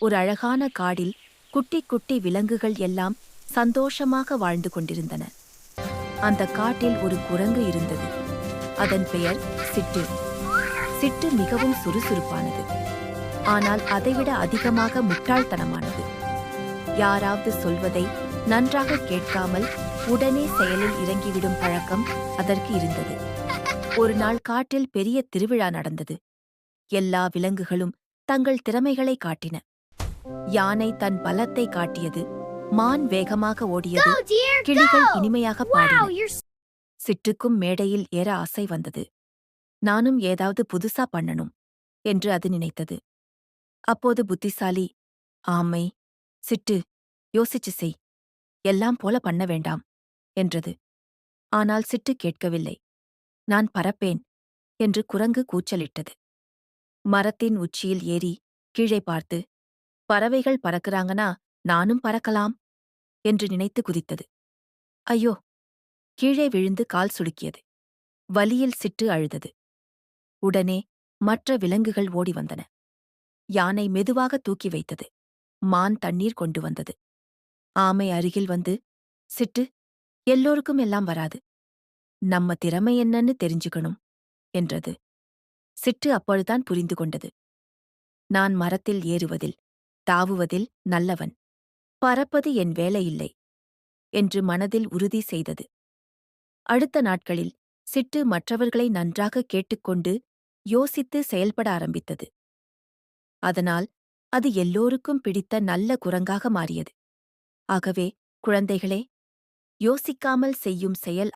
ஒரு அழகான காடில் குட்டி குட்டி விலங்குகள் எல்லாம் சந்தோஷமாக வாழ்ந்து கொண்டிருந்தன. அந்த காட்டில் ஒரு குரங்கு இருந்தது. அதன் பெயர் சிட்டு. சிட்டு மிகவும் சுறுசுறுப்பானது. ஆனால் அதைவிட அதிகமாக முட்டாள்தனமானது. யாராவது சொல்வதை நன்றாக கேட்காமல் உடனே செயலில் இறங்கிவிடும் பழக்கம் அதற்கு இருந்தது. ஒரு நாள் காட்டில் பெரிய திருவிழா நடந்தது. எல்லா விலங்குகளும் தங்கள் திறமைகளை காட்டின. யானை தன் பலத்தை காட்டியது, மான் வேகமாக ஓடியது, Go, dear, கிளிகள் go! இனிமையாக Wow, பாடின. you're சிட்டுக்கும் மேடையில் ஏற ஆசை வந்தது. நானும் ஏதாவது புதுசா பண்ணணும் என்று அது நினைத்தது. அப்போது புத்திசாலி, ஆமை, சிட்டு, யோசிச்சு செய், எல்லாம் போல பண்ண வேண்டாம் என்றது. ஆனால் சிட்டு கேட்கவில்லை. நான் பறப்பேன் என்று குரங்கு கூச்சலிட்டது. மரத்தின் உச்சியில் ஏறி கீழே பார்த்து, பறவைகள் பறக்குறாங்கன்னா நானும் பறக்கலாம் என்று நினைத்து குதித்தது. ஐயோ! கீழே விழுந்து கால் சுளுக்கியது. வலியில் சிட்டு அழுதது. உடனே மற்ற விலங்குகள் ஓடி வந்தன. யானை மெதுவாக தூக்கி வைத்தது. மான் தண்ணீர் கொண்டு வந்தது. ஆமை அருகில் வந்து, சிட்டு, எல்லோருக்கும் எல்லாம் வராது. நம்ம திறமை என்னன்னு தெரிஞ்சுக்கணும் என்றது. சிட்டு அப்பொழுதுதான் புரிந்து கொண்டது. நான் மரத்தில் ஏறுவதில், தாவுவதில் நல்லவன். பறப்பது என் வேலையில்லை என்று மனதில் உறுதி செய்தது. அடுத்த நாட்களில் சிட்டு மற்றவர்களை நன்றாக கேட்டுக்கொண்டு யோசித்து செயல்பட ஆரம்பித்தது. அதனால் அது எல்லோருக்கும் பிடித்த நல்ல குரங்காக மாறியது. ஆகவே குழந்தைகளே, யோசிக்காமல் செய்யும் செயல்